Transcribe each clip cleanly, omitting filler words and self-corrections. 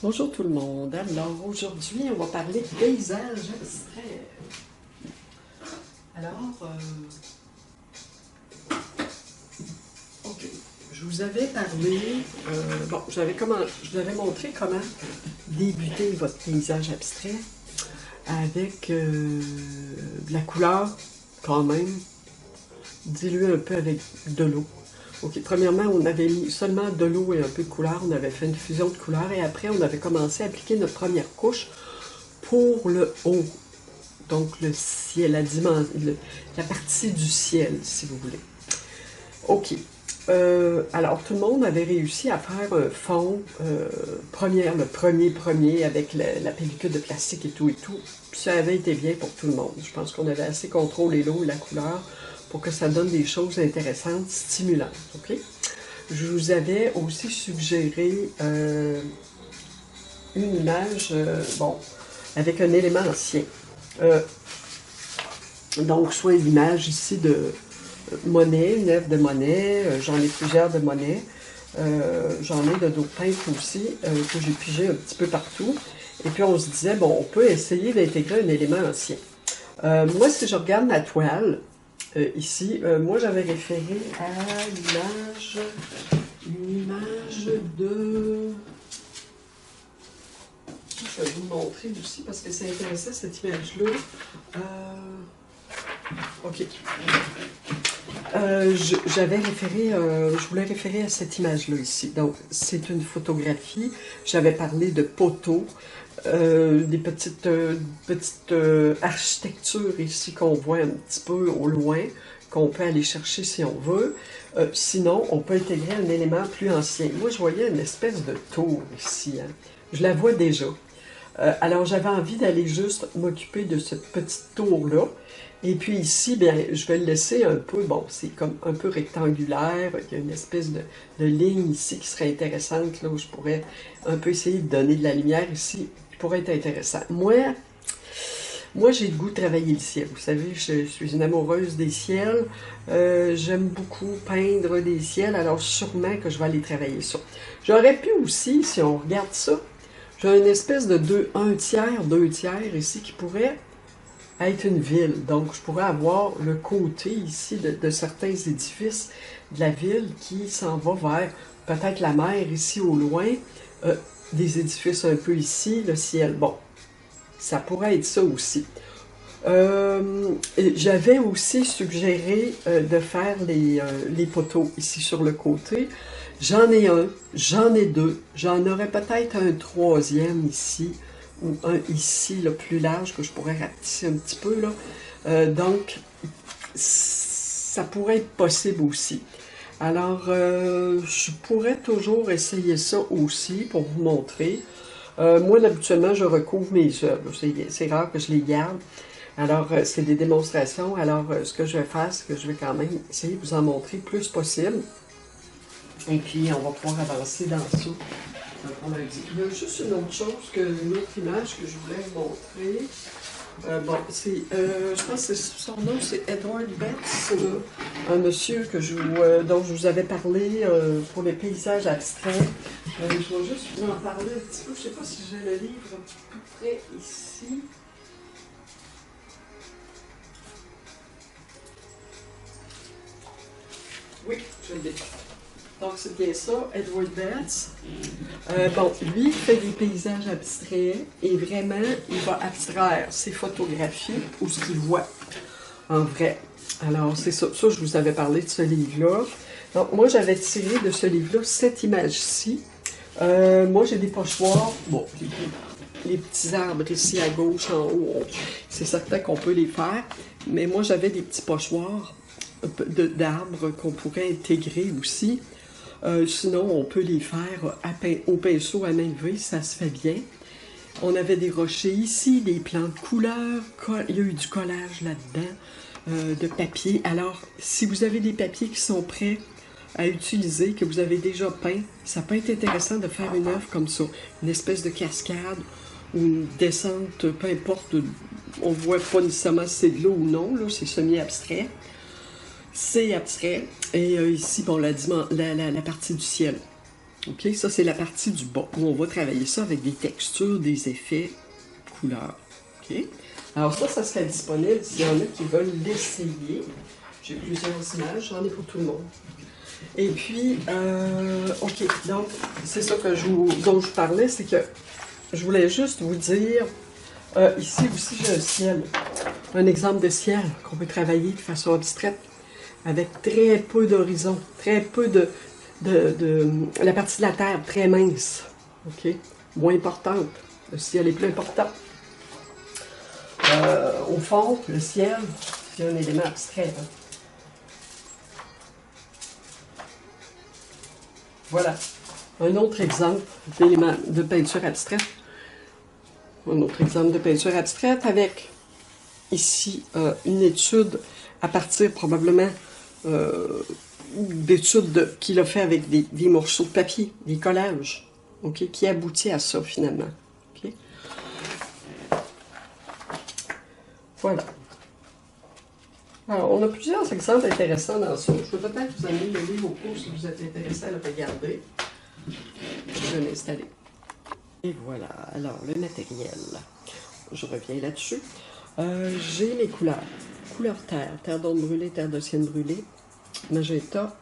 Bonjour tout le monde. Alors aujourd'hui, on va parler de paysage abstrait. Alors, ok, je vous avais parlé, je vous avais montré comment débuter votre paysage abstrait avec de la couleur quand même, diluée un peu avec de l'eau. Ok, premièrement, on avait mis seulement de l'eau et un peu de couleur. On avait fait une fusion de couleurs et après, on avait commencé à appliquer notre première couche pour le haut. Donc, le ciel, la partie du ciel, si vous voulez. Ok. Alors, tout le monde avait réussi à faire un fond le premier, avec la pellicule de plastique et tout. Puis ça avait été bien pour tout le monde. Je pense qu'on avait assez contrôlé l'eau et la couleur pour que ça donne des choses intéressantes, stimulantes. Ok? Je vous avais aussi suggéré une image, avec un élément ancien. Donc, soit l'image ici de Monet, une œuvre de Monet, j'en ai plusieurs de Monet, j'en ai de d'autres peintres aussi, que j'ai pigé un petit peu partout. Et puis on se disait, bon, on peut essayer d'intégrer un élément ancien. Moi, si je regarde ma toile, ici, moi j'avais référé à une image de... Je vais vous le montrer aussi parce que c'est intéressant cette image-là. Ok. Je voulais référer à cette image-là ici. Donc, c'est une photographie. J'avais parlé de poteaux, des petites architectures ici qu'on voit un petit peu au loin, qu'on peut aller chercher si on veut. Sinon, on peut intégrer un élément plus ancien. Moi, je voyais une espèce de tour ici. Hein. Je la vois déjà. Alors, j'avais envie d'aller juste m'occuper de cette petite tour-là. Et puis ici, bien, je vais le laisser un peu, bon, c'est comme un peu rectangulaire. Il y a une espèce de ligne ici qui serait intéressante, là, où je pourrais un peu essayer de donner de la lumière ici, qui pourrait être intéressant. Moi, j'ai le goût de travailler le ciel. Vous savez, je suis une amoureuse des ciels. J'aime beaucoup peindre des ciels, alors sûrement que je vais aller travailler ça. J'aurais pu aussi, si on regarde ça, j'ai une espèce de un tiers, deux tiers ici qui pourrait être une ville. Donc, je pourrais avoir le côté ici de certains édifices de la ville qui s'en va vers peut-être la mer ici au loin, des édifices un peu ici, le ciel. Bon, ça pourrait être ça aussi. J'avais aussi suggéré de faire les poteaux ici sur le côté. J'en ai un, j'en ai deux, j'en aurais peut-être un troisième ici, ou un ici, là, plus large, que je pourrais rapetisser un petit peu, là. Donc, ça pourrait être possible aussi. Alors, je pourrais toujours essayer ça aussi pour vous montrer. Moi, habituellement, je recouvre mes œuvres. C'est rare que je les garde. Alors, c'est des démonstrations. Alors, ce que je vais faire, c'est que je vais quand même essayer de vous en montrer le plus possible. Et puis, on va pouvoir avancer dans ça. Il y a juste une autre chose, une autre image que je voulais vous montrer. Je pense que son nom, c'est Edward Betts, un monsieur dont je vous avais parlé pour les paysages abstraits. Je vais juste vous en parler un petit peu. Je ne sais pas si j'ai le livre un petit peu près ici. Oui, je l'ai. Donc, c'est bien ça, Edward Betts. Lui, il fait des paysages abstraits et vraiment, il va abstraire ses photographies ou ce qu'il voit en vrai. Alors, c'est ça. Ça, je vous avais parlé de ce livre-là. Donc, moi, j'avais tiré de ce livre-là cette image-ci. Moi, j'ai des pochoirs. Bon, les petits arbres ici à gauche, en haut, c'est certain qu'on peut les faire. Mais moi, j'avais des petits pochoirs d'arbres qu'on pourrait intégrer aussi. Sinon, on peut les faire au pinceau à main levée, ça se fait bien. On avait des rochers ici, des plans de couleurs, il y a eu du collage là-dedans, de papier. Alors, si vous avez des papiers qui sont prêts à utiliser, que vous avez déjà peint, ça peut être intéressant de faire une œuvre comme ça, une espèce de cascade ou une descente, peu importe, on voit pas nécessairement si c'est de l'eau ou non, là, c'est semi-abstrait. C'est abstrait. Et ici, bon, la partie du ciel. OK, ça c'est la partie du bas où on va travailler ça avec des textures, des effets, couleurs. OK? Alors ça serait disponible s'il y en a qui veulent l'essayer. J'ai plusieurs images, j'en ai pour tout le monde. Et puis, OK, donc c'est ça que dont je vous parlais, c'est que je voulais juste vous dire, ici aussi j'ai un ciel, un exemple de ciel qu'on peut travailler de façon abstraite, avec très peu d'horizon, très peu de la partie de la Terre très mince, ok, moins importante. Le ciel est plus important. Au fond, le ciel, c'est un élément abstrait. Hein. Voilà. Un autre exemple d'élément de peinture abstraite. Un autre exemple de peinture abstraite avec ici une étude à partir probablement d'études qu'il a fait avec des morceaux de papier, des collages, okay, qui aboutit à ça finalement. Okay. Voilà. Alors, on a plusieurs exemples intéressants dans ça. Je peux peut-être vous amener le livre au cours si vous êtes intéressé à le regarder. Je vais l'installer. Et voilà, alors le matériel. Je reviens là-dessus. J'ai mes couleurs. Couleur terre, terre d'ombre brûlée, terre de sienne brûlée, magenta,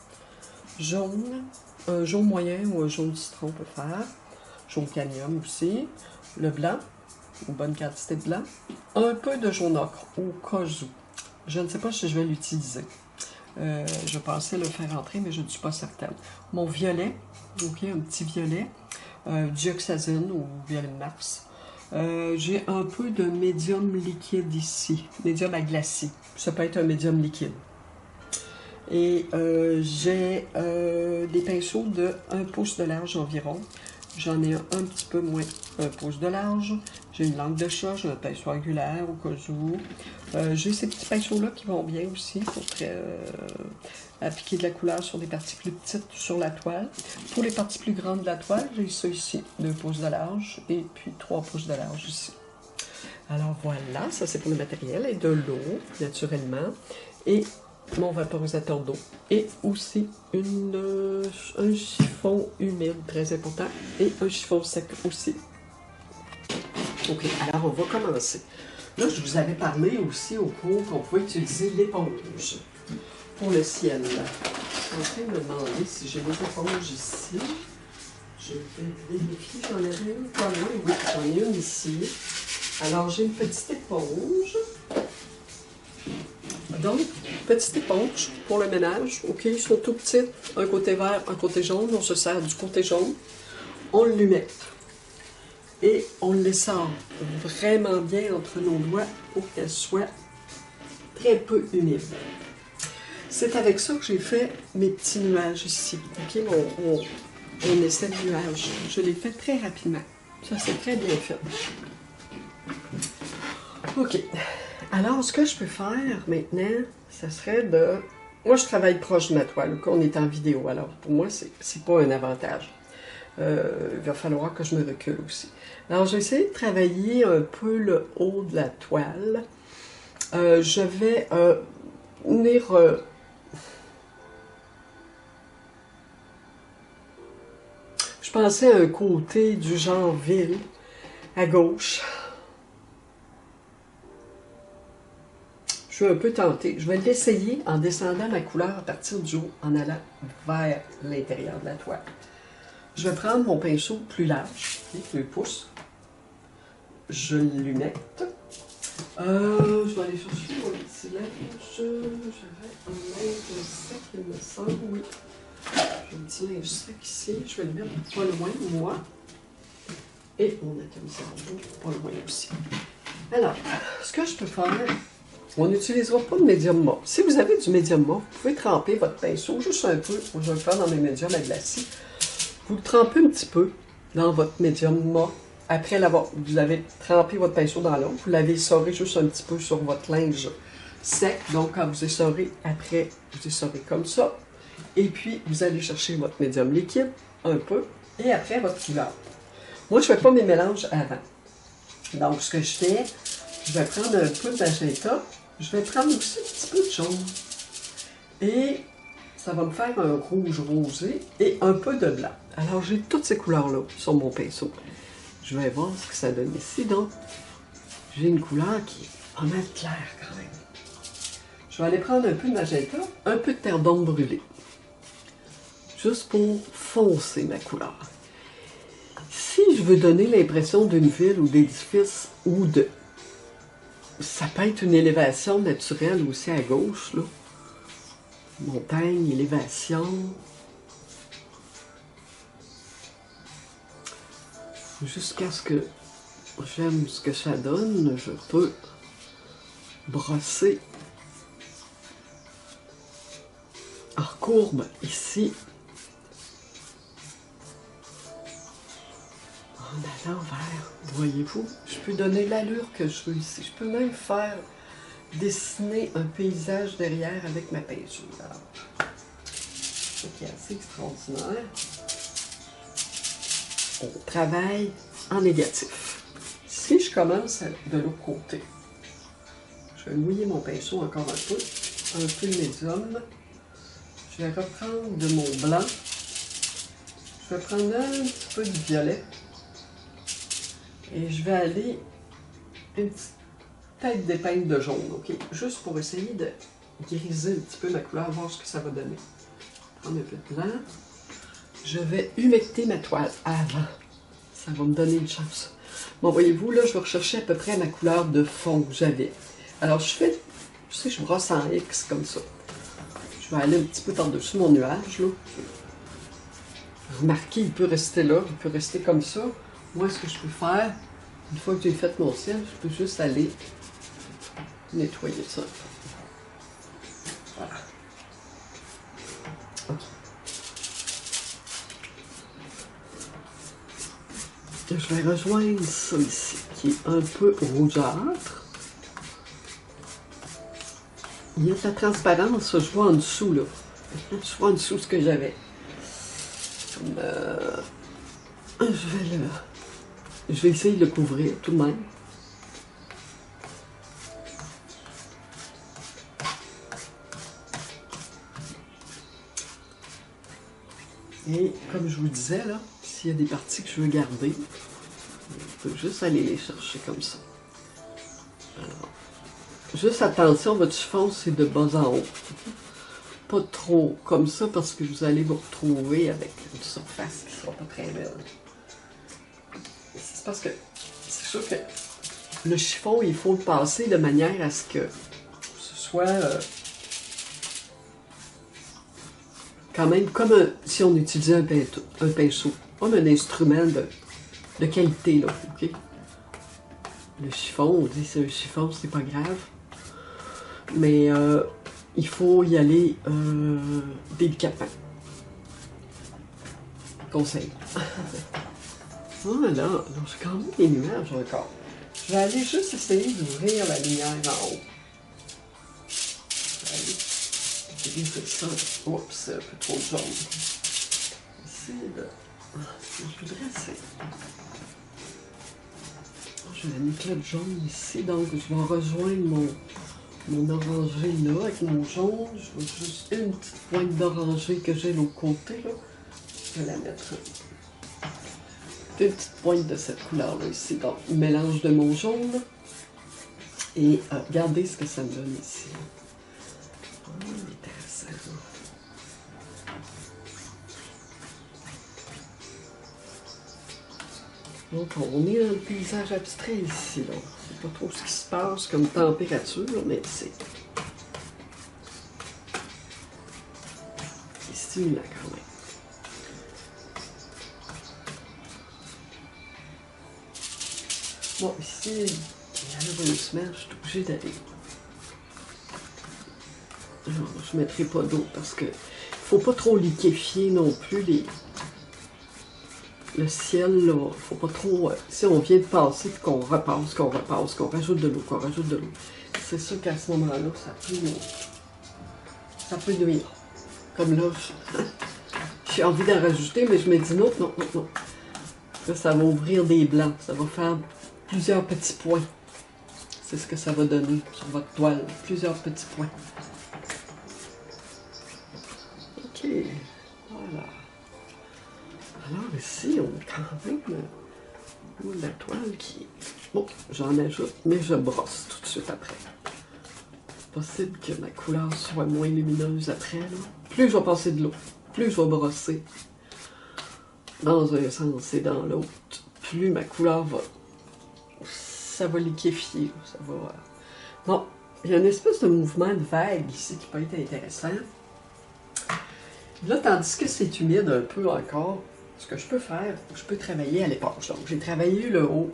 jaune, un jaune moyen ou un jaune citron on peut faire, jaune cadmium aussi, le blanc, une bonne quantité de blanc, un peu de jaune ocre au cas où. Je ne sais pas si je vais l'utiliser. Je pensais le faire entrer, mais je ne suis pas certaine. Mon violet, ok, un petit violet, dioxazine ou violet de Mars. J'ai un peu de médium liquide ici, médium à glacis. Ça peut être un médium liquide. Et j'ai des pinceaux de 1 pouce de large environ. J'en ai un petit peu moins d'1 pouce de large. J'ai une langue de chat, j'ai un pinceau angulaire au cas où. J'ai ces petits pinceaux-là qui vont bien aussi pour appliquer de la couleur sur des parties plus petites sur la toile. Pour les parties plus grandes de la toile, j'ai ça ici, 2 pouces de large et puis 3 pouces de large ici. Alors voilà, ça c'est pour le matériel et de l'eau, naturellement. Et mon vaporisateur d'eau et aussi un chiffon humide, très important, et un chiffon sec aussi. Ok, alors on va commencer. Là, je vous avais parlé aussi au cours qu'on pouvait utiliser l'éponge pour le ciel. Je suis en train de me demander si j'ai des éponges ici. Je vais vérifier, j'en avais une pas loin, oui, j'en ai une ici. Alors, j'ai une petite éponge. Donc, petite éponge pour le ménage. OK, ils sont tout petits. Un côté vert, un côté jaune. On se sert du côté jaune. On l'humecte. Et on les sort vraiment bien entre nos doigts pour qu'elles soient très peu humides. C'est avec ça que j'ai fait mes petits nuages ici. OK, on essaie de nuages. Je l'ai fait très rapidement. Ça, c'est très bien fait. OK. Alors, ce que je peux faire maintenant, ça serait de... Moi, je travaille proche de ma toile, on est en vidéo, alors pour moi, c'est pas un avantage. Il va falloir que je me recule aussi. Alors, je vais essayer de travailler un peu le haut de la toile. Je vais venir... je pensais à un côté du genre ville, à gauche. Je suis un peu tentée. Je vais l'essayer en descendant ma couleur à partir du haut, en allant vers l'intérieur de la toile. Je vais prendre mon pinceau plus large, 2 pouces. Je l'humecte. Je vais aller chercher mon petit linge. J'avais un linge sec, il me semble, oui. J'ai un petit linge sec ici. Je vais le mettre pas loin de moi. Et mon atomiseur pas loin aussi. Alors, ce que je peux faire... On n'utilisera pas de médium mat. Si vous avez du médium mat, vous pouvez tremper votre pinceau juste un peu. Moi, je vais le faire dans mes médiums à glacis. Vous le trempez un petit peu dans votre médium mat. Après vous avez trempé votre pinceau dans l'eau. Vous l'avez essoré juste un petit peu sur votre linge sec. Donc, quand vous essorez, après, vous essorez comme ça. Et puis, vous allez chercher votre médium liquide, un peu. Et après, votre couleur. Moi, je ne fais pas mes mélanges avant. Donc, ce que je fais, je vais prendre un peu de magenta. Je vais prendre aussi un petit peu de jaune. Et ça va me faire un rouge rosé et un peu de blanc. Alors, j'ai toutes ces couleurs-là sur mon pinceau. Je vais voir ce que ça donne ici. Donc, j'ai une couleur qui est pas mal claire quand même. Je vais aller prendre un peu de magenta, un peu de terre d'ombre brûlée. Juste pour foncer ma couleur. Si je veux donner l'impression d'une ville ou d'édifice ou de... Ça peut être une élévation naturelle aussi à gauche, là. Montagne, élévation. Jusqu'à ce que j'aime ce que ça donne, je peux brosser en courbe ici. En allant vers, voyez-vous, je peux donner l'allure que je veux ici. Je peux même faire dessiner un paysage derrière avec ma peinture. Ce qui est assez extraordinaire. On travaille en négatif. Si je commence de l'autre côté, je vais mouiller mon pinceau encore un peu médium. Je vais reprendre de mon blanc. Je vais prendre un petit peu de violet. Et je vais aller une petite tête d'épingle de jaune, ok? Juste pour essayer de griser un petit peu ma couleur, voir ce que ça va donner. Prendre un peu de blanc. Je vais humecter ma toile avant. Ça va me donner une chance. Bon, voyez-vous, là, je vais rechercher à peu près ma couleur de fond que j'avais. Alors, je brosse en X comme ça. Je vais aller un petit peu par-dessus mon nuage, là. Remarquez, il peut rester là, il peut rester comme ça. Moi, ce que je peux faire, une fois que j'ai fait mon ciel, je peux juste aller nettoyer ça. Voilà. OK. Je vais rejoindre ça ici, qui est un peu rougeâtre. Il y a de la transparence, je vois en dessous, là. Je vois en dessous ce que j'avais. Je vais essayer de le couvrir tout de même. Et comme je vous disais, là, s'il y a des parties que je veux garder, je peux juste aller les chercher comme ça. Alors, juste attention, votre chiffon, c'est de bas en haut. Pas trop comme ça, parce que vous allez vous retrouver avec une surface qui ne sera pas très belle. C'est parce que c'est sûr que le chiffon, il faut le passer de manière à ce que ce soit quand même comme si on utilisait un pinceau, comme un instrument de qualité, là, ok? Le chiffon, on dit c'est un chiffon, c'est pas grave. Mais il faut y aller délicatement. Conseil. Voilà, donc j'ai quand même des nuages encore. Je vais aller juste essayer d'ouvrir la lumière en haut. Allez, utiliser ça. Oups, c'est un peu trop jaune. Ici, là. Je voudrais essayer. J'ai un éclat de jaune ici, donc je vais rejoindre mon orangé là avec mon jaune. Je vais juste une petite pointe d'orangé que j'ai de l'autre côté là. Je vais la mettre. Une petite pointe de cette couleur-là ici. Donc, mélange de mon jaune. Et regardez ce que ça me donne ici. Intéressant. Donc, on est dans le paysage abstrait ici. Je ne sais pas trop ce qui se passe comme température, mais c'est stimulant quand même. Bon, ici, malheureusement, je suis obligée d'aller. Je ne mettrai pas d'eau parce que faut pas trop liquéfier non plus le ciel, là. Faut pas trop. Si on vient de passer, puis qu'on repasse, qu'on rajoute de l'eau, c'est sûr qu'à ce moment-là, ça peut nuire. Comme là, j'ai envie d'en rajouter, mais je me dis non. Là, ça va ouvrir des blancs, ça va faire plusieurs petits points. C'est ce que ça va donner sur votre toile. Plusieurs petits points. OK. Voilà. Alors ici, on a quand même de la toile qui... Bon, j'en ajoute, mais je brosse tout de suite après. C'est possible que ma couleur soit moins lumineuse après, là. Plus je vais passer de l'eau, plus je vais brosser dans un sens et dans l'autre, plus ma couleur va... Ça va liquéfier, ça va... Bon, il y a une espèce de mouvement de vague ici qui peut être intéressant. Là, tandis que c'est humide un peu encore, ce que je peux faire, je peux travailler à l'éponge. Donc, j'ai travaillé le haut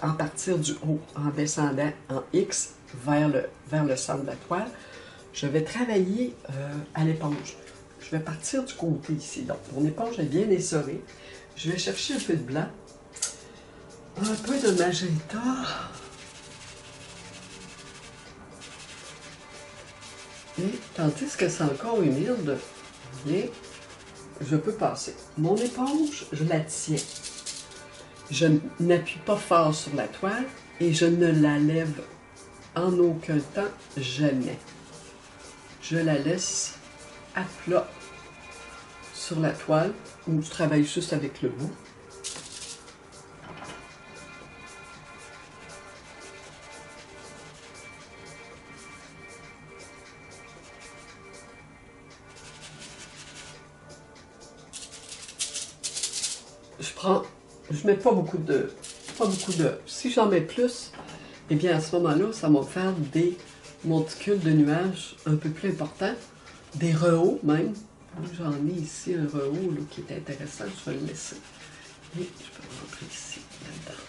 en partir du haut, en descendant en X vers le centre de la toile. Je vais travailler à l'éponge. Je vais partir du côté ici. Donc, mon éponge est bien essorée. Je vais chercher un peu de blanc, un peu de magenta. Et tandis que c'est encore humide, bien, je peux passer. Mon éponge, je la tiens. Je n'appuie pas fort sur la toile et je ne la lève en aucun temps, jamais. Je la laisse à plat sur la toile ou je travaille juste avec le bout. Je mets pas beaucoup de, si j'en mets plus, eh bien à ce moment-là, ça va me faire des monticules de nuages un peu plus importants, des rehauts même. J'en ai ici un rehaut là, qui est intéressant, je vais le laisser. Et je peux rentrer ici, là-dedans.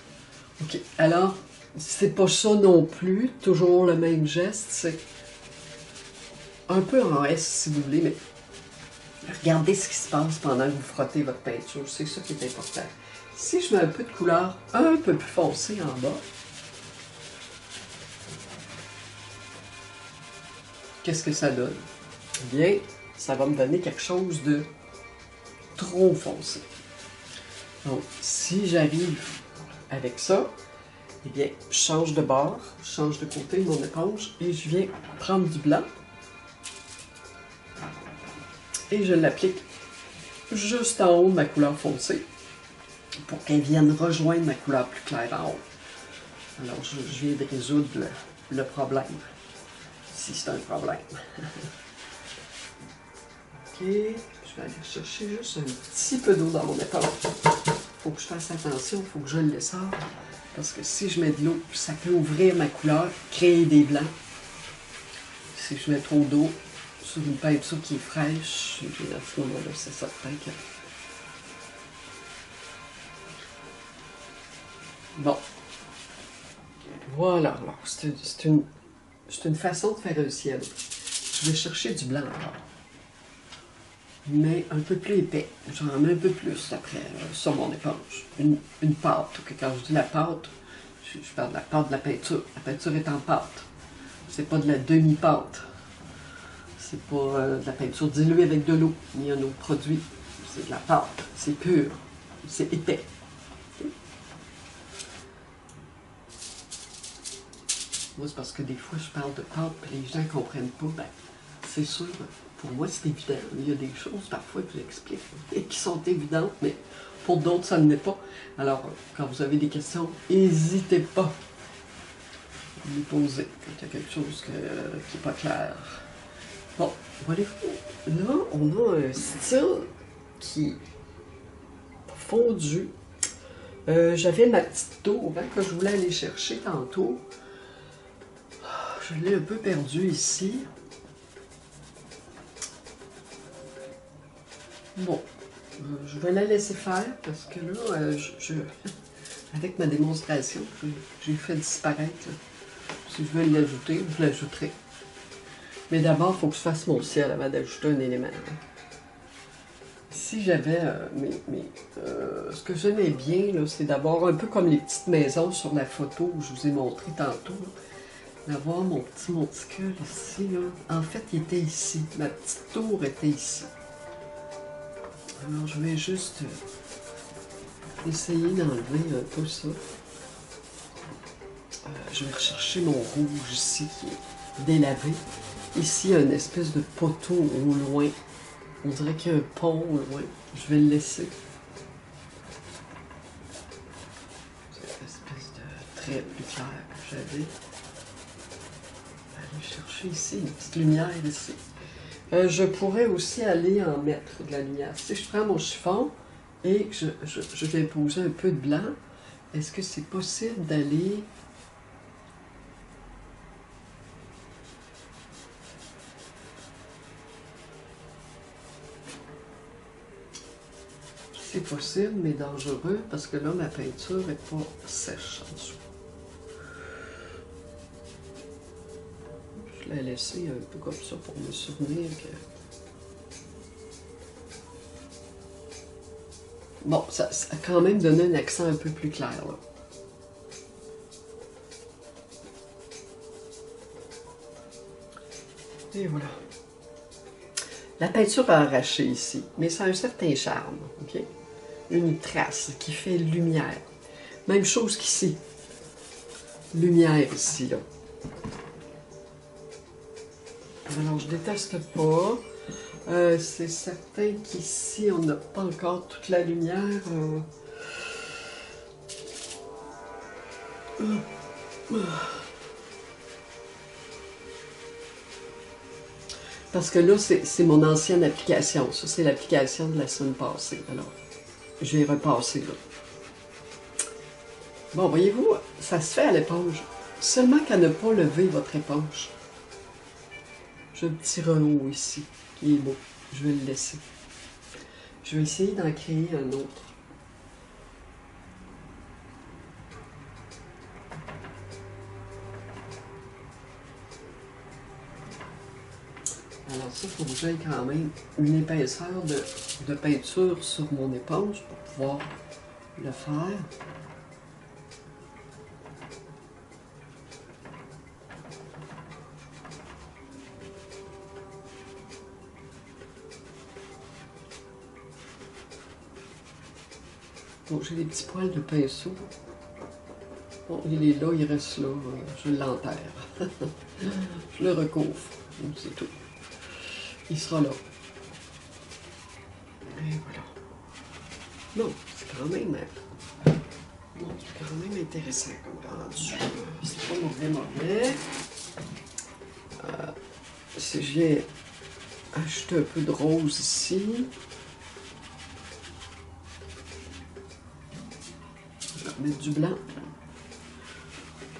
Ok, alors, c'est pas ça non plus, toujours le même geste, c'est un peu en S si vous voulez, mais regardez ce qui se passe pendant que vous frottez votre peinture, c'est ça qui est important. Si je mets un peu de couleur un peu plus foncée en bas, qu'est-ce que ça donne? Eh bien, ça va me donner quelque chose de trop foncé. Donc, si j'arrive avec ça, eh bien, je change de bord, je change de côté de mon éponge et je viens prendre du blanc et je l'applique juste en haut de ma couleur foncée pour qu'elle vienne rejoindre ma couleur plus claire en haut. Alors, je viens de résoudre le problème, si c'est un problème. Ok, je vais aller chercher juste un petit peu d'eau dans mon éponge. Il faut que je fasse attention, il faut que je le laisse sortir, parce que si je mets de l'eau, ça peut ouvrir ma couleur, créer des blancs. Si je mets trop d'eau sur une peinture qui est fraîche, à ce moment-là, c'est ça, t'inquiète. Bon. Voilà, alors c'est une façon de faire un ciel. Je vais chercher du blanc encore. Mais un peu plus épais. J'en mets un peu plus après sur mon éponge. Une pâte. Okay, quand je dis la pâte, je parle de la pâte de la peinture. La peinture est en pâte. C'est pas de la demi-pâte. C'est pas de la peinture diluée avec de l'eau, ni un autre produit. C'est de la pâte. C'est pur. C'est épais. Moi, c'est parce que des fois, je parle de pâte et les gens ne comprennent pas. Ben, c'est sûr, pour moi, c'est évident. Il y a des choses, parfois, que j'explique et qui sont évidentes, mais pour d'autres, ça ne l'est pas. Alors, quand vous avez des questions, n'hésitez pas à les poser quand il y a quelque chose qui n'est pas clair. Bon, voyez-vous, là, on a un style qui est fondu. J'avais ma petite tour que je voulais aller chercher tantôt. Je l'ai un peu perdu ici. Bon, je vais la laisser faire parce que là, avec ma démonstration, j'ai fait disparaître. Si je veux l'ajouter, je l'ajouterai. Mais d'abord, il faut que je fasse mon ciel avant d'ajouter un élément. Si j'avais ce que j'aimais bien, c'est d'avoir un peu comme les petites maisons sur la photo que je vous ai montré tantôt. D'avoir mon petit monticule ici, là. En fait, il était ici. Ma petite tour était ici. Alors, je vais juste essayer d'enlever un peu ça. Je vais rechercher mon rouge ici, qui est délavé. Ici, il y a une espèce de poteau au loin. On dirait qu'il y a un pont au loin. Je vais le laisser. très plus clair. Je vais aller chercher ici une petite lumière ici. Je pourrais aussi aller en mettre de la lumière. Si je prends mon chiffon et que je vais poser un peu de blanc, est-ce que c'est possible d'aller... C'est possible, mais dangereux, parce que là, ma peinture n'est pas sèche en dessous. Je l'ai laissé un peu comme ça pour me souvenir que... Bon, ça a quand même donné un accent un peu plus clair, là. Et voilà. La peinture a arraché ici, mais ça a un certain charme, ok? Une trace qui fait lumière. Même chose qu'ici. Lumière ici, là. Alors, je déteste pas. C'est certain qu'ici, on n'a pas encore toute la lumière. Parce que là, c'est mon ancienne application. Ça, c'est l'application de la semaine passée. Alors, je vais repasser là. Bon, voyez-vous, ça se fait à l'éponge. Seulement qu'à ne pas lever votre éponge. J'ai un petit renou ici, qui est beau. Je vais le laisser. Je vais essayer d'en créer un autre. Alors ça, il faut que j'aille quand même une épaisseur de peinture sur mon éponge pour pouvoir le faire. Bon, j'ai des petits poils de pinceau. Bon, il est là, il reste là. Je l'enterre. Je le recouvre. C'est tout. Il sera là. Et voilà. Non, c'est quand même... Non, c'est quand même intéressant comme rendu. C'est pas mauvais. Si j'ai acheté un peu de rose ici. Je vais mettre du blanc.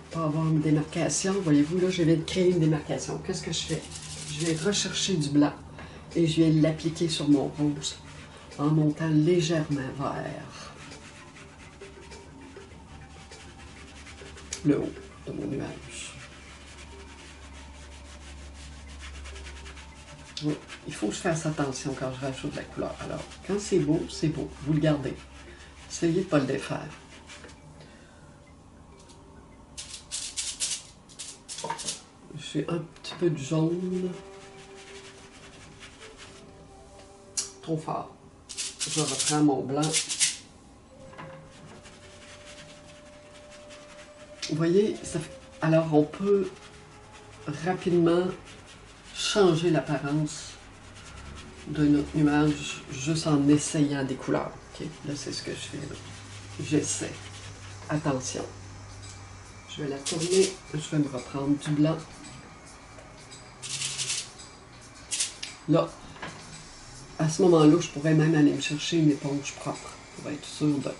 Pour avoir une démarcation. Voyez-vous, là, je viens de créer une démarcation. Qu'est-ce que je fais? Je vais rechercher du blanc et je vais l'appliquer sur mon rose en montant légèrement vers le haut de mon nuage. Bon, il faut que je fasse attention quand je rajoute de la couleur. Alors, quand c'est beau, vous le gardez. Essayez de ne pas le défaire. J'ai un petit peu de jaune. Trop fort. Je reprends mon blanc. Vous voyez, alors on peut rapidement changer l'apparence de notre nuage juste en essayant des couleurs. Okay? Là, c'est ce que je fais. J'essaie. Attention. Je vais la tourner. Je vais me reprendre du blanc. Là, à ce moment-là, je pourrais même aller me chercher une éponge propre pour être sûr de...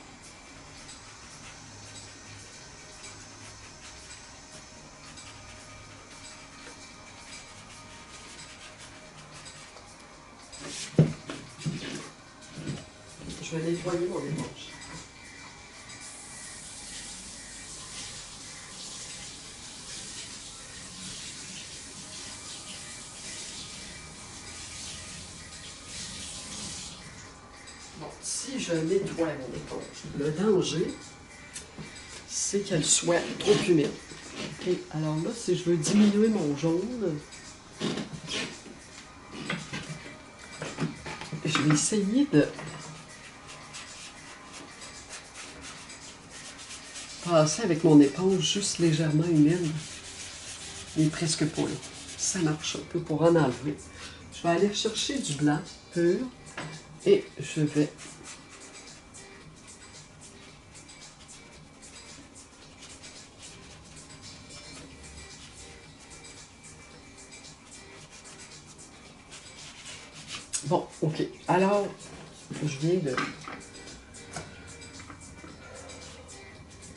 Je vais nettoyer mon éponge. Bon, si je nettoie mon éponge, le danger, c'est qu'elle soit trop humide. Okay. Alors là, si je veux diminuer mon jaune, je vais essayer de passer avec mon éponge juste légèrement humide, mais presque pas là. Ça marche un peu pour en enlever. Je vais aller chercher du blanc pur et je vais Bon, ok. Alors, je viens de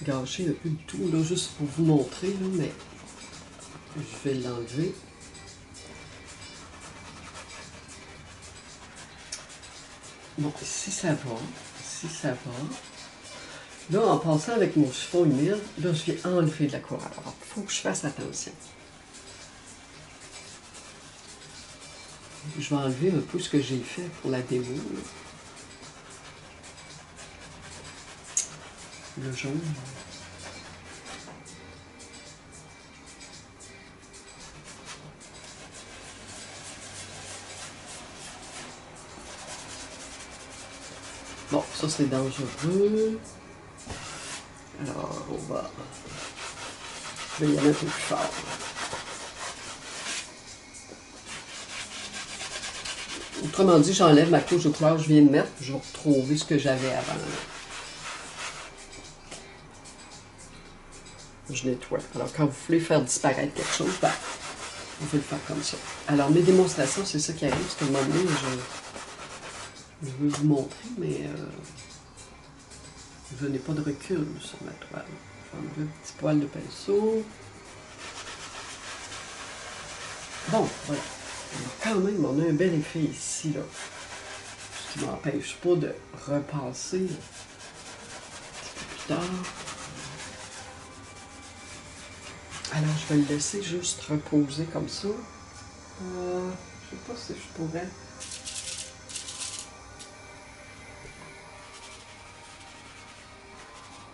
gâcher un peu le tout, là, juste pour vous montrer, là, mais je vais l'enlever. Bon, si ça va, si ça va. Là, en passant avec mon chiffon humide, là, je viens enlever de la couleur. Alors, il faut que je fasse attention. Je vais enlever un peu ce que j'ai fait pour la démo. Là. Le jaune. Bon, ça c'est dangereux. Alors, on va... Je vais y aller un peu plus fort. Autrement dit, j'enlève ma couche de couleur que je viens de mettre, je vais retrouver ce que j'avais avant. Je nettoie. Alors, quand vous voulez faire disparaître quelque chose, ben, vous pouvez le faire comme ça. Alors, mes démonstrations, c'est ça qui arrive, parce qu'à un moment donné, je veux vous montrer, mais je n'ai pas de recul sur ma toile. Je vais enlever un petit poil de pinceau. Bon, voilà. Alors, quand même, on a un bel effet ici, là. Ce qui ne m'empêche pas de repasser un petit peu plus tard. Alors, je vais le laisser juste reposer comme ça. Je ne sais pas si je pourrais...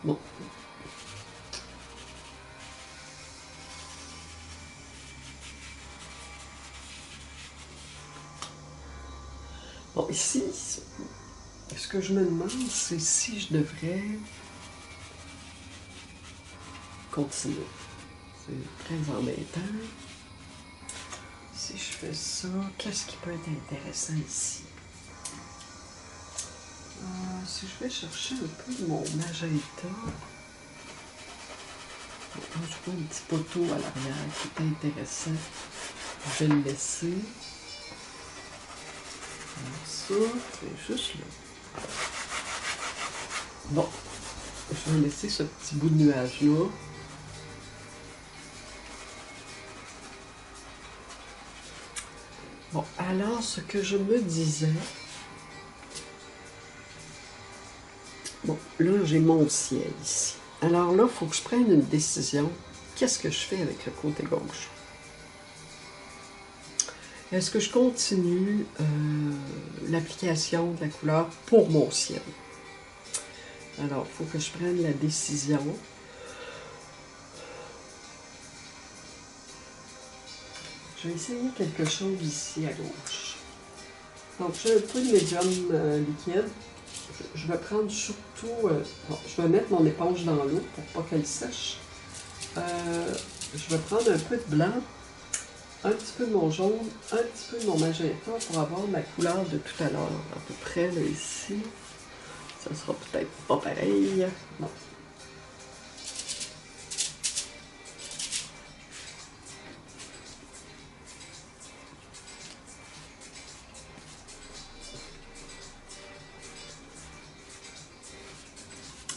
Bon. Bon, ici, ce que je me demande, c'est si je devrais continuer. C'est très embêtant. Si je fais ça, qu'est-ce qui peut être intéressant ici? Si je vais chercher un peu de mon magenta, je vois un petit poteau à l'arrière qui est intéressant. Je vais le laisser. Alors ça, c'est juste là. Bon, je vais laisser ce petit bout de nuage-là. Bon, alors ce que je me disais... Bon, là, j'ai mon ciel ici. Alors là, il faut que je prenne une décision. Qu'est-ce que je fais avec le côté gauche? Est-ce que je continue l'application de la couleur pour mon ciel? Alors, il faut que je prenne la décision. Je vais essayer quelque chose ici à gauche. Donc, j'ai un peu de médium liquide. Je vais prendre surtout... bon, je vais mettre mon éponge dans l'eau pour pas qu'elle sèche. Je vais prendre un peu de blanc, un petit peu de mon jaune, un petit peu de mon magenta pour avoir ma couleur de tout à l'heure. À peu près, là, ici. Ça sera peut-être pas pareil. Non.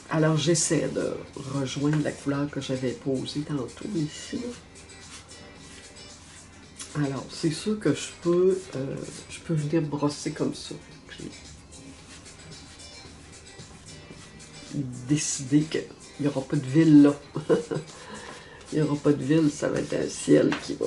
Alors, j'essaie de rejoindre la couleur que j'avais posée tantôt ici. Alors, c'est sûr que je peux venir brosser comme ça. Puis, décider qu'il n'y aura pas de ville là. Il n'y aura pas de ville, ça va être un ciel qui va...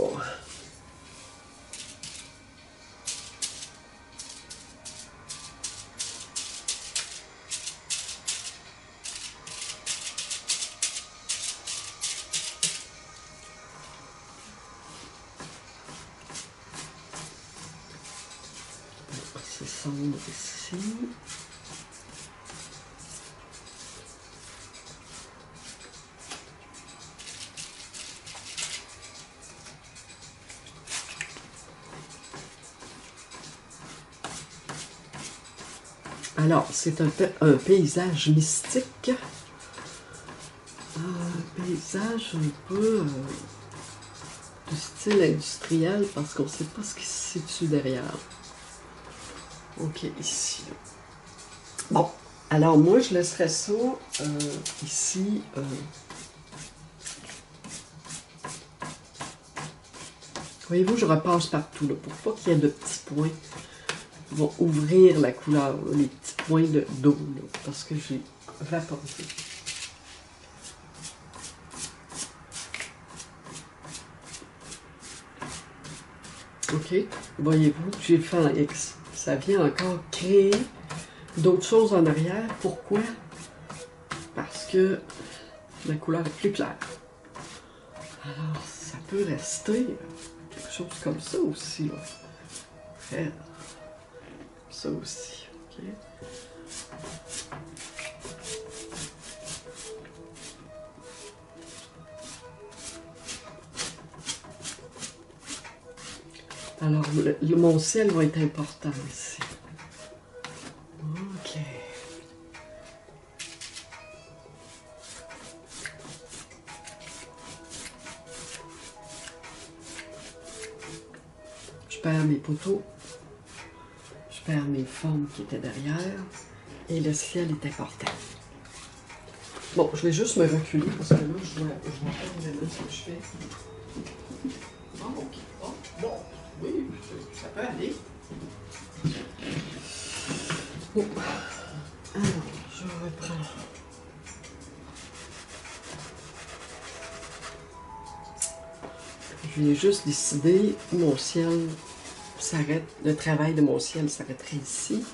C'est sombre ici. Alors, c'est un paysage mystique. Un paysage un peu de style industriel parce qu'on ne sait pas ce qui se situe derrière. OK, ici. Bon, alors moi, je laisserai ça ici. Voyez-vous, je repasse partout, là, pour pas qu'il y ait de petits points qui vont ouvrir la couleur, là, les petits points d'eau, parce que j'ai vaporisé. OK, voyez-vous, j'ai fait un X. Ça vient encore créer d'autres choses en arrière. Pourquoi? Parce que la couleur est plus claire. Alors, ça peut rester quelque chose comme ça aussi. Là. Faire ça aussi. OK? Alors, mon ciel va être important ici. OK. Je perds mes poteaux. Je perds mes formes qui étaient derrière. Et le ciel est important. Bon, je vais juste me reculer parce que là, je vois pas vraiment ce que je fais. Ah, OK. Bon, oui, ça peut aller. Bon. Alors, je reprends. Je viens juste décider où mon ciel s'arrête. Le travail de mon ciel s'arrêterait ici.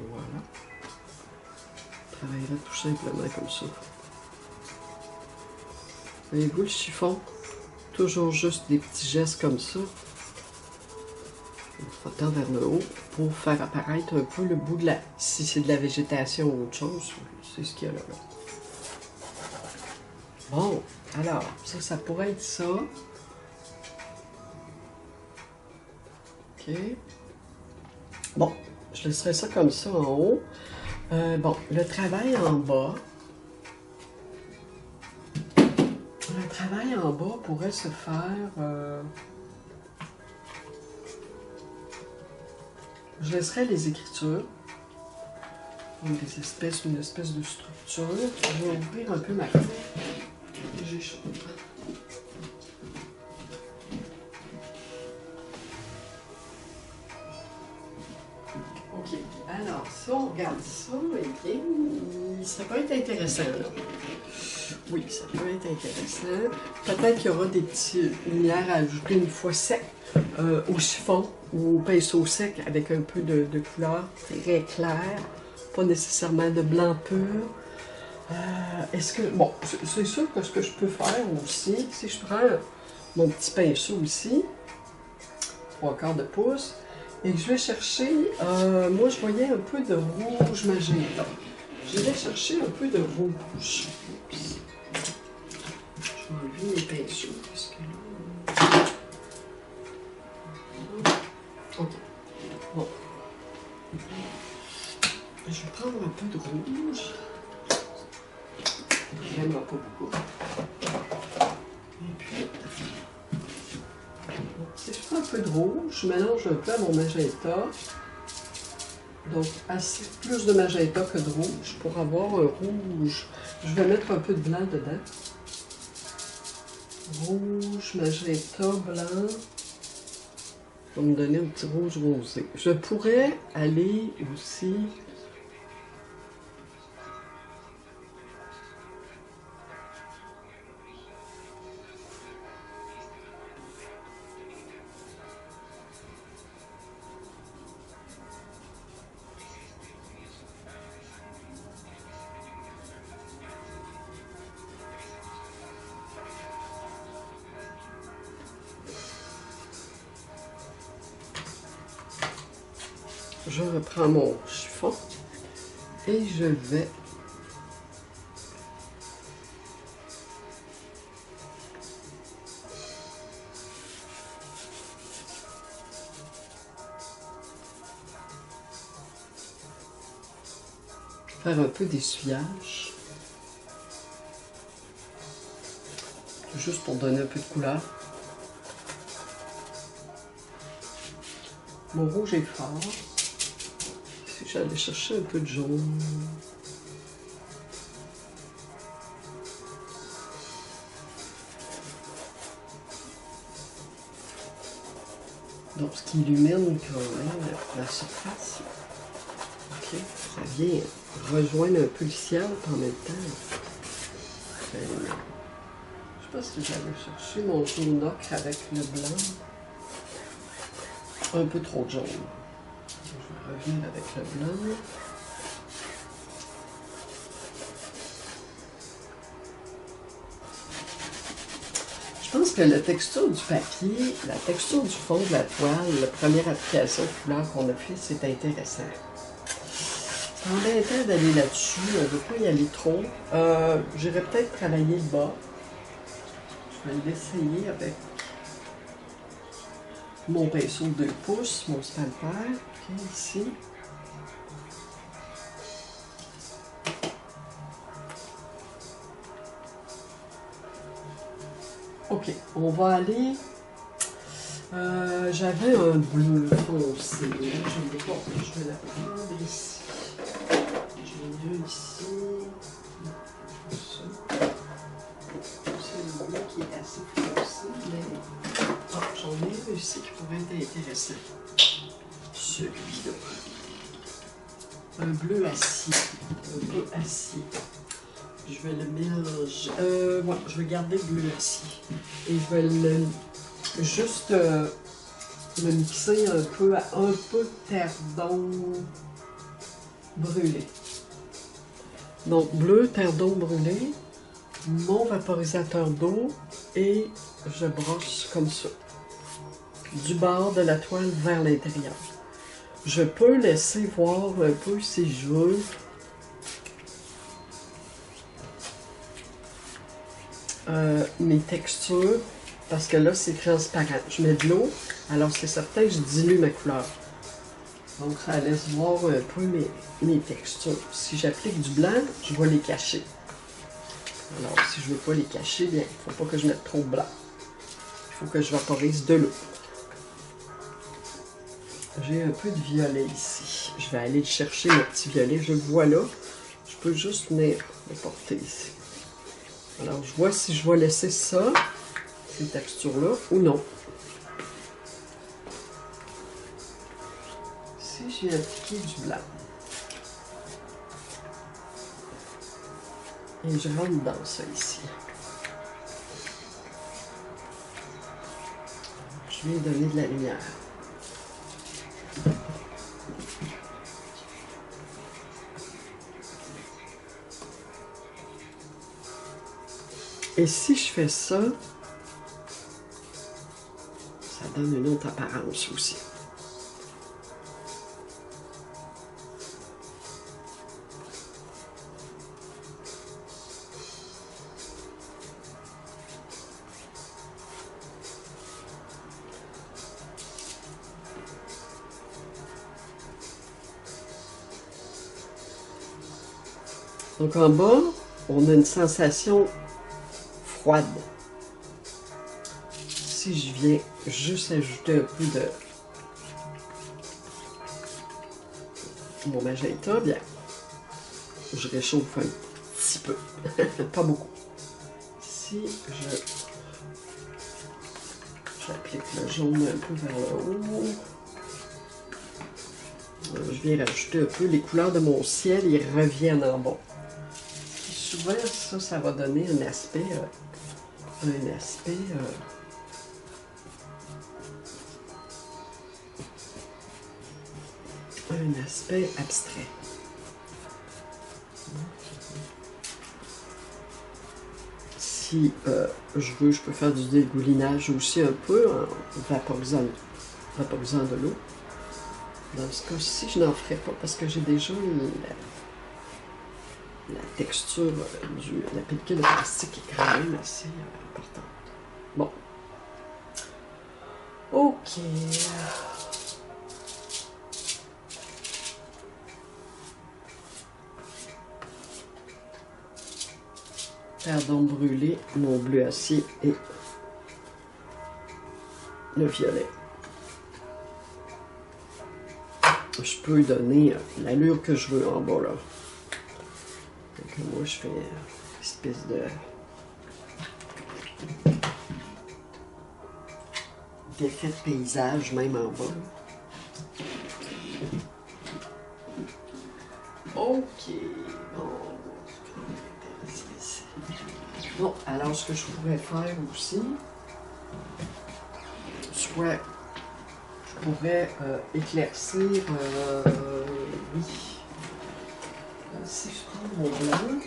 Voilà. Je travaillerai tout simplement comme ça. Voyez-vous le chiffon? Toujours juste des petits gestes comme ça. Frottant vers le haut pour faire apparaître un peu le bout de la... Si c'est de la végétation ou autre chose, c'est ce qu'il y a là. Bon, alors, ça pourrait être ça. OK. Bon, je laisserai ça comme ça en haut. Bon, le travail en bas. Le travail en bas pourrait se faire... je laisserai les écritures. Donc une espèce de structure. Je vais ouvrir un peu ma feuille. J'ai chaud. OK. Alors, si on regarde ça, eh bien, ça peut être intéressant, là. Oui, ça peut être intéressant. Peut-être qu'il y aura des petites lumières à ajouter une fois sec au chiffon ou au pinceau sec avec un peu de couleur très claire, pas nécessairement de blanc pur. Est-ce que... Bon, c'est sûr que ce que je peux faire aussi, si je prends mon petit pinceau ici, 3/4 de pouce, et que je vais chercher, moi je voyais un peu de rouge magenta. Je vais chercher un peu de rouge. Oups. Je vais enlever mes pinceaux parce que là... OK. Bon. Je vais prendre un peu de rouge. Vraiment pas beaucoup. Et puis, si je prends un peu de rouge, je mélange un peu à mon magenta. Donc, assez plus de magenta que de rouge pour avoir un rouge. Je vais mettre un peu de blanc dedans. Rouge, magenta, blanc. Ça va me donner un petit rouge rosé. Je pourrais aller aussi... Je reprends mon chiffon et je vais faire un peu d'essuyage. Juste pour donner un peu de couleur. Mon rouge est fort. Si j'allais chercher un peu de jaune. Donc, ce qui illumine quand même la surface. Ok, ça vient rejoindre un peu le ciel en même temps. Je sais pas si j'allais chercher mon jaune ocre avec le blanc. Un peu trop de jaune. Je vais revenir avec le blanc. Je pense que la texture du papier, la texture du fond de la toile, la première application de couleur qu'on a fait, c'est intéressant. C'est embêtant d'aller là-dessus, on ne veut pas y aller trop. J'irais peut-être travailler le bas. Je vais l'essayer avec mon pinceau de 2 pouces, mon spalper, okay, ici. Ok, on va aller. J'avais un bleu foncé. Je vais la prendre ici. J'ai mieux ici. C'est le bleu qui est assez foncé, mais j'en ai réussi qui pourrait être intéressant. Celui-là. Un bleu acier. Un peu acier. Je vais le mélanger. Ouais, je vais garder le bleu acier. Et je vais juste le mixer un peu à un peu de terre d'ombre brûlée. Donc, bleu, terre d'ombre brûlée, mon vaporisateur d'eau et je brosse comme ça. Du bord de la toile vers l'intérieur. Je peux laisser voir un peu si je veux. Mes textures, parce que là c'est transparent. Je mets de l'eau, alors c'est certain que je dilue ma couleur. Donc ça laisse voir un peu mes textures. Si j'applique du blanc, je vais les cacher. Alors si je ne veux pas les cacher, bien, il ne faut pas que je mette trop de blanc. Il faut que je vaporise de l'eau. J'ai un peu de violet ici. Je vais aller chercher mon petit violet. Je le vois là. Je peux juste venir le porter ici. Alors, je vois si je vais laisser ça, ces textures-là, ou non. Si j'ai appliqué du blanc. Et je rentre dans ça ici. Je vais donner de la lumière. Et si je fais ça, ça donne une autre apparence aussi. Donc en bas, on a une sensation froide. Si je viens juste ajouter un peu de mon magenta, bien, je réchauffe un petit peu, pas beaucoup. Si j'applique le jaune un peu vers le haut, je viens rajouter un peu les couleurs de mon ciel, ils reviennent en bas. Et souvent, ça va donner un aspect abstrait. Si je veux, je peux faire du dégoulinage aussi un peu en vaporisant de l'eau. Dans ce cas-ci, je n'en ferai pas parce que j'ai déjà la texture de la pellicule de plastique est quand même assez importante. Bon. Ok. faire donc brûler mon bleu acier et le violet. Je peux donner l'allure que je veux en bas là. Donc moi je fais une espèce d'effet de paysage même en bas. Ok, bon, alors ce que je pourrais faire aussi, soit je pourrais éclaircir, oui, si je prends mon blanc,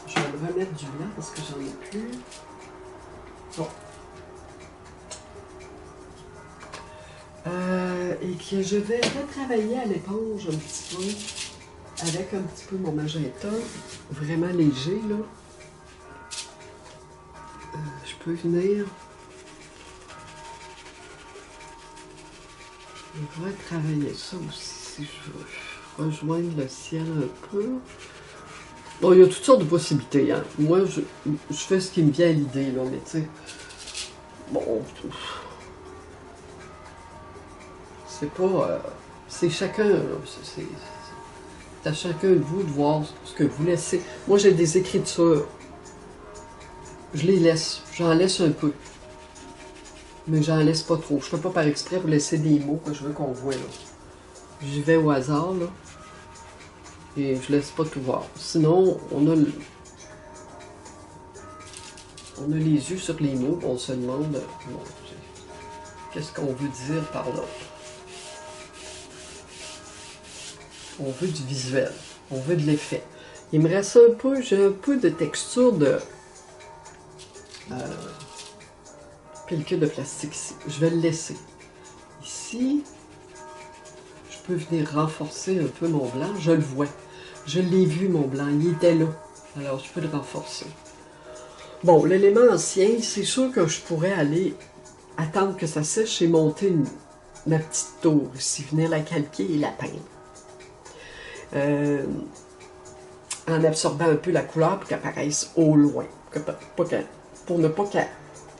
je vais me remettre du blanc parce que j'en ai plus. Bon. Et que je vais retravailler à l'éponge un petit peu, avec un petit peu mon magenta, vraiment léger là. Je peux venir retravailler ça aussi. Je vais rejoindre le ciel un peu. Bon, il y a toutes sortes de possibilités. Hein. Moi, je fais ce qui me vient à l'idée, là, mais tu sais. Bon, c'est pas. C'est chacun, là. C'est à chacun de vous de voir ce que vous laissez. Moi, j'ai des écritures. Je les laisse. J'en laisse un peu. Mais j'en laisse pas trop. Je fais pas par exprès pour laisser des mots que je veux qu'on voit, là. J'y vais au hasard, là. Et je laisse pas tout voir. Sinon, on a les yeux sur les mots, on se demande bon, qu'est-ce qu'on veut dire par là. On veut du visuel, on veut de l'effet. Il me reste un peu, j'ai un peu de texture de pellicule de plastique ici. Je vais le laisser. Ici, je peux venir renforcer un peu mon blanc. Je le vois. Je l'ai vu, mon blanc. Il était là. Alors, je peux le renforcer. Bon, l'élément ancien, c'est sûr que je pourrais aller attendre que ça sèche et monter ma petite tour ici. Venir la calquer et la peindre. En absorbant un peu la couleur pour qu'elle apparaisse au loin. Pour ne pas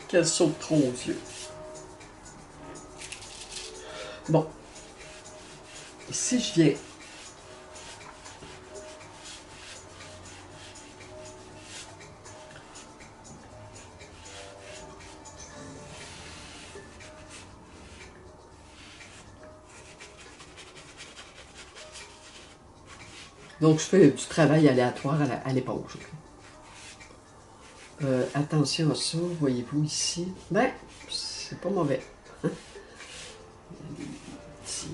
qu'elle saute trop aux yeux. Bon. Si je viens donc je fais du travail aléatoire à l'éponge. Attention à ça, voyez-vous ici. Ben, c'est pas mauvais. Hein? Petit,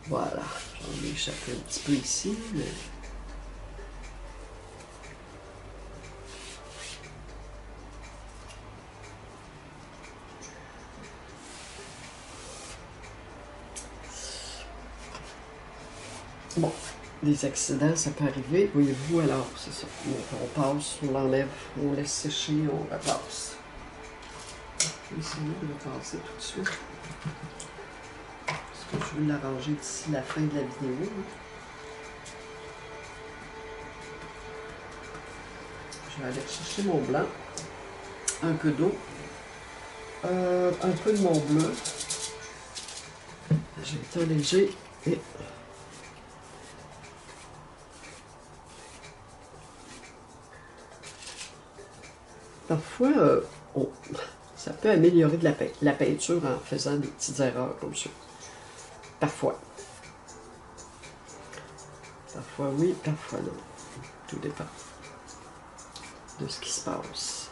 voilà, j'en ai échappé un petit peu ici, mais... Bon, des accidents, ça peut arriver. Voyez-vous, alors, c'est ça. On passe, on l'enlève, on laisse sécher, on repasse. Je vais essayer de repasser tout de suite. Parce que je veux l'arranger d'ici la fin de la vidéo. Je vais aller chercher mon blanc, un peu d'eau, un peu de mon bleu. J'ai le temps léger et... Parfois, ça peut améliorer de la peinture en faisant des petites erreurs comme ça. Parfois. Parfois oui, parfois non. Tout dépend de ce qui se passe.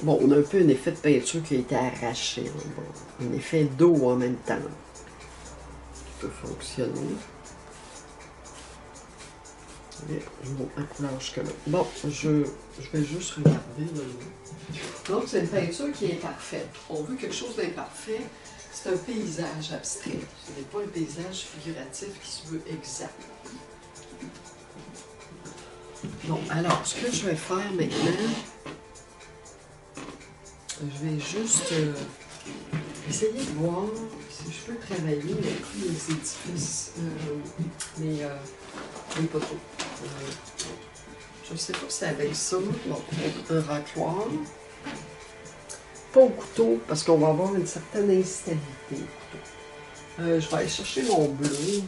Bon, on a un peu un effet de peinture qui a été arraché en bas. Un effet d'eau en même temps. Qui peut fonctionner. Et je monte la couleur jusque-là. Bon, je vais juste regarder. Là. Donc, c'est une peinture qui est parfaite. On veut quelque chose d'imparfait. C'est un paysage abstrait. Ce n'est pas un paysage figuratif qui se veut exact. Bon, alors, ce que je vais faire maintenant, je vais juste essayer de voir si je peux travailler avec les édifices, les poteaux. Je ne sais pas si avec ça, bon, un racloir. Pas au couteau, parce qu'on va avoir une certaine instabilité au couteau. Je vais aller chercher mon bleu.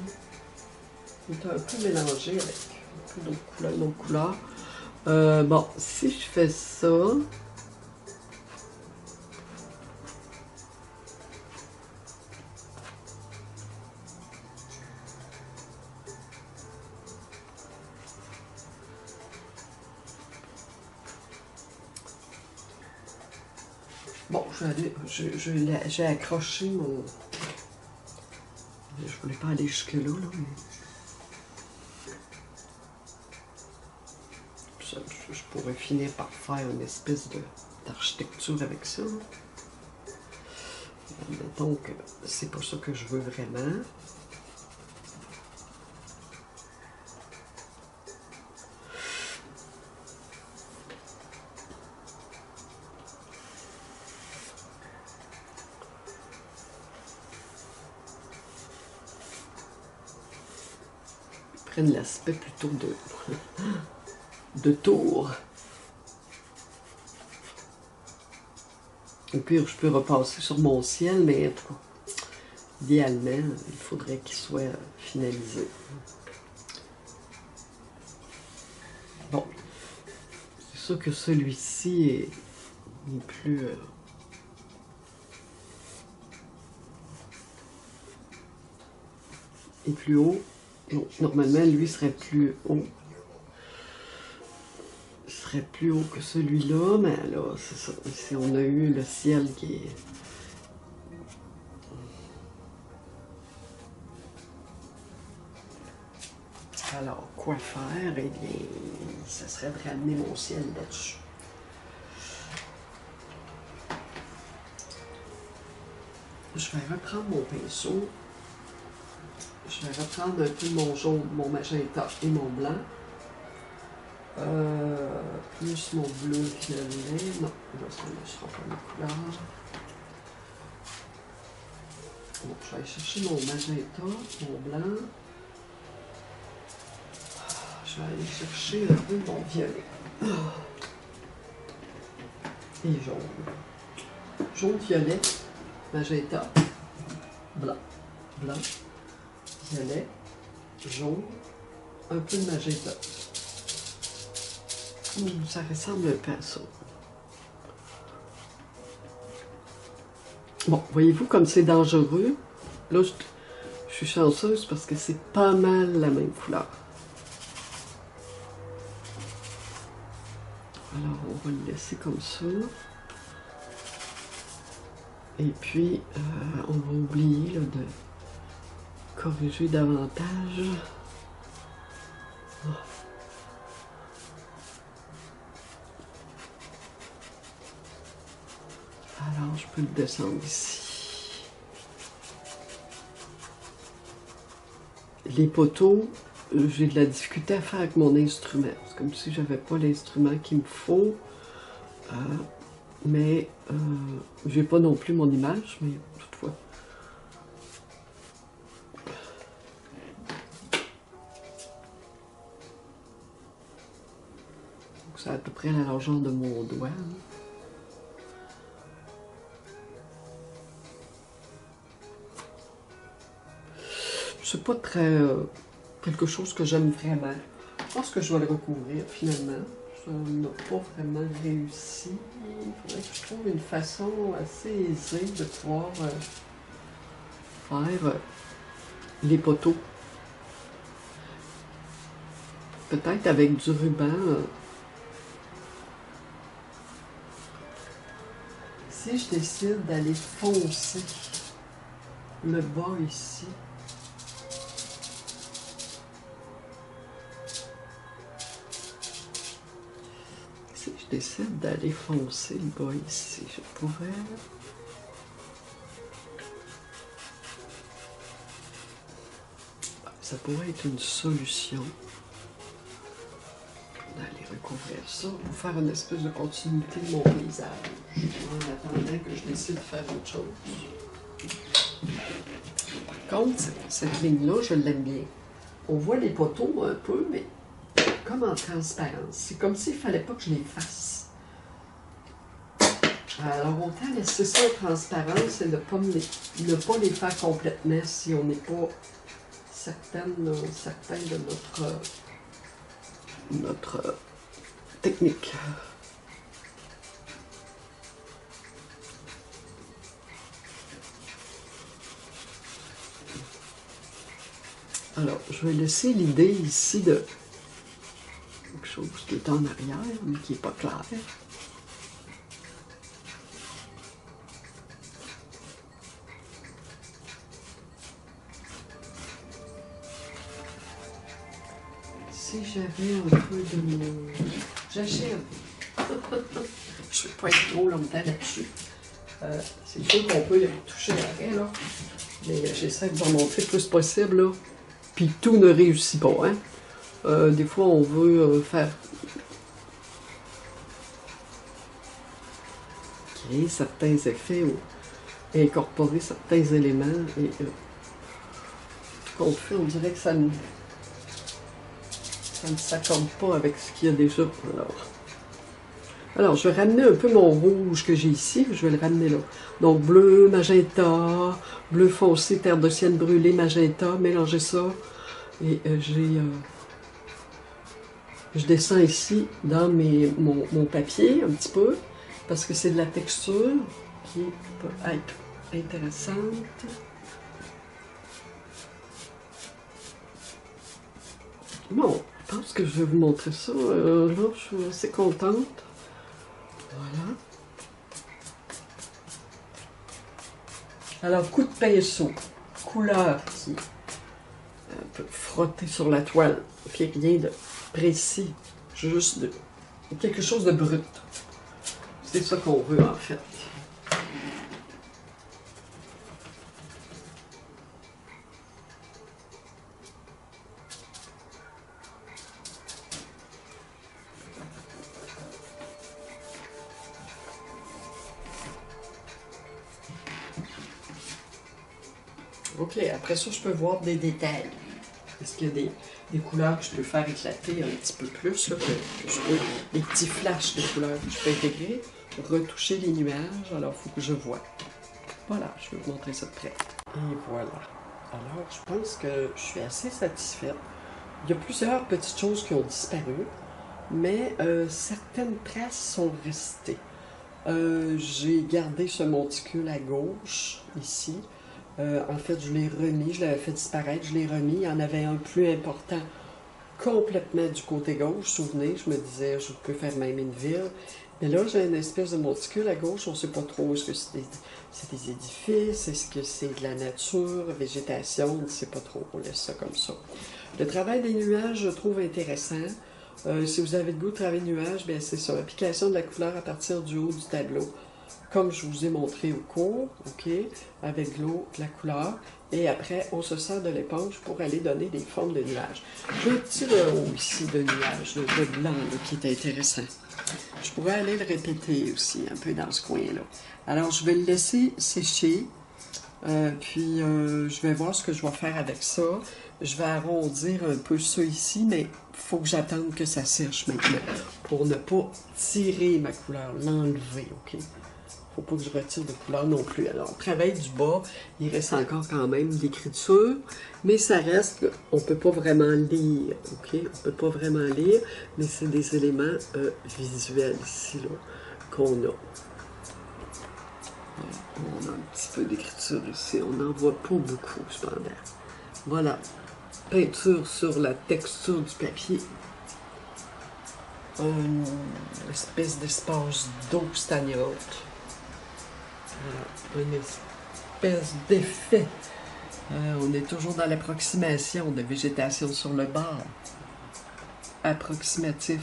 Il est un peu mélangé avec un peu d'autres couleurs. Bon, si je fais ça... Bon, j'ai accroché mon... Je voulais pas aller jusque-là, là, mais... Je pourrais finir par faire une espèce d'architecture avec ça. Mettons que c'est pas ça que je veux vraiment. Prennent l'aspect plutôt de tour. Au pire, je peux repasser sur mon ciel, mais en tout cas, idéalement, il faudrait qu'il soit finalisé. Bon, c'est sûr que celui-ci est plus... est plus haut. Donc, normalement, lui serait plus haut. Il serait plus haut que celui-là, mais là, c'est ça. Ici, on a eu le ciel qui est... Alors, quoi faire? Eh bien, ça serait de ramener mon ciel là-dessus. Je vais reprendre mon pinceau. Je vais reprendre un peu mon jaune, mon magenta et mon blanc. Plus mon bleu violet. Non, là, ça ne sera pas ma couleur. Bon, je vais aller chercher mon magenta, mon blanc. Je vais aller chercher un peu mon violet. Et jaune. Jaune, violet, magenta, blanc. Blanc, violet, jaune, un peu de magenta. Ça ressemble un peu à ça. Bon, voyez-vous comme c'est dangereux? Là, je suis chanceuse parce que c'est pas mal la même couleur. Alors, on va le laisser comme ça. Et puis, on va oublier là, de corriger davantage. Oh. Alors, je peux le descendre ici. Les poteaux, j'ai de la difficulté à faire avec mon instrument. C'est comme si j'avais pas l'instrument qu'il me faut. Mais j'ai pas non plus mon image, mais toutefois. Donc, c'est à peu près la largeur de mon doigt. Hein. C'est pas très quelque chose que j'aime vraiment. Je pense que je vais le recouvrir finalement. Ça n'a pas vraiment réussi. Il faudrait que je trouve une façon assez aisée de pouvoir faire les poteaux. Peut-être avec du ruban. Si je décide d'aller foncer le bas ici, Si je décide d'aller foncer le bas ici, je pourrais... Ça pourrait être une solution d'aller recouvrir ça pour faire une espèce de continuité de mon paysage en attendant que je décide de faire autre chose. Par contre, cette ligne-là, je l'aime bien. On voit les poteaux un peu, mais comme en transparence. C'est comme s'il ne fallait pas que je les fasse. Alors, autant laisser ça en transparence et ne pas les faire complètement si on n'est pas certain de notre technique. Alors, je vais laisser l'idée ici de quelque chose qui est en arrière, mais qui n'est pas clair. Si j'avais un peu de mon... J'achève. Je ne vais pas être trop longtemps là-dessus. C'est sûr qu'on peut y retoucher après, là. Mais j'essaie de vous en montrer le plus possible, là. Puis tout ne réussit pas, hein. Des fois, on veut faire... créer certains effets ou incorporer certains éléments. Et tout qu'on fait, on dirait que ça ne s'accorde pas avec ce qu'il y a déjà. Alors, je vais ramener un peu mon rouge que j'ai ici. Je vais le ramener là. Donc, bleu, magenta, bleu foncé, terre de sienne brûlée, magenta. Mélanger ça. Et je descends ici dans mon papier un petit peu. Parce que c'est de la texture qui peut être intéressante. Bon, je pense que je vais vous montrer ça. Là, je suis assez contente. Voilà. Alors, coup de pinceau, couleur qui peut frotter sur la toile, puis rien de précis, juste quelque chose de brut. C'est ça qu'on veut en fait. Ok, après ça, je peux voir des détails. Est-ce qu'il y a des couleurs que je peux faire éclater un petit peu plus, là, que je peux, des petits flashs de couleurs que je peux intégrer, retoucher les nuages, alors il faut que je vois. Voilà, je vais vous montrer ça de près. Et voilà. Alors, je pense que je suis assez satisfaite. Il y a plusieurs petites choses qui ont disparu, mais certaines traces sont restées. J'ai gardé ce monticule à gauche, ici. En fait, je l'ai remis, je l'avais fait disparaître, je l'ai remis. Il y en avait un plus important complètement du côté gauche. Souvenez, je me disais, je peux faire même une ville. Mais là, j'ai une espèce de monticule à gauche, on ne sait pas trop, est-ce que c'est des édifices, est-ce que c'est de la nature, végétation, on ne sait pas trop, on laisse ça comme ça. Le travail des nuages, je trouve intéressant. Si vous avez le goût de travailler de nuages, bien c'est ça, application de la couleur à partir du haut du tableau. Comme je vous ai montré au cours, ok, avec l'eau, la couleur, et après, on se sert de l'éponge pour aller donner des formes de nuages. J'ai un petit haut ici de nuages, de blanc, là, qui est intéressant. Je pourrais aller le répéter aussi, un peu dans ce coin-là. Alors, je vais le laisser sécher, puis je vais voir ce que je vais faire avec ça. Je vais arrondir un peu ça ici, mais il faut que j'attende que ça sèche maintenant, pour ne pas tirer ma couleur, l'enlever, ok? Faut pas que je retire de couleur non plus. Alors, le travail du bas, il reste encore quand même l'écriture, mais ça reste, on peut pas vraiment lire, ok? On peut pas vraiment lire, mais c'est des éléments visuels ici, là, qu'on a. On a un petit peu d'écriture ici, on n'en voit pas beaucoup, cependant. Voilà, peinture sur la texture du papier. Une espèce d'espace d'eau stagnante. Voilà, une espèce d'effet. On est toujours dans l'approximation de végétation sur le bord. Approximatif.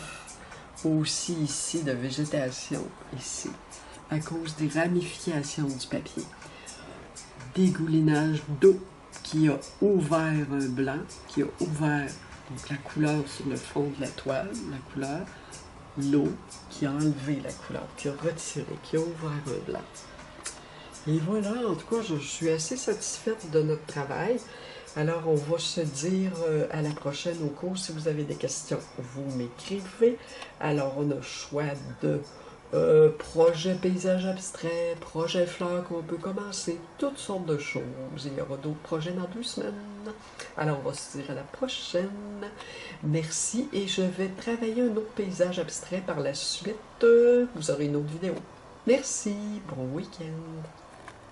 aussi ici de végétation, ici, à cause des ramifications du papier. Dégoulinage d'eau qui a ouvert un blanc, qui a ouvert donc, la couleur sur le fond de la toile, la couleur, l'eau qui a enlevé la couleur, qui a retiré, qui a ouvert un blanc. Et voilà, en tout cas, je suis assez satisfaite de notre travail. Alors, on va se dire à la prochaine au cours. Si vous avez des questions, vous m'écrivez. Alors, on a le choix de projet paysage abstrait, projet fleurs qu'on peut commencer, toutes sortes de choses. Il y aura d'autres projets dans 2 semaines. Alors, on va se dire à la prochaine. Merci et je vais travailler un autre paysage abstrait par la suite. Vous aurez une autre vidéo. Merci, bon week-end.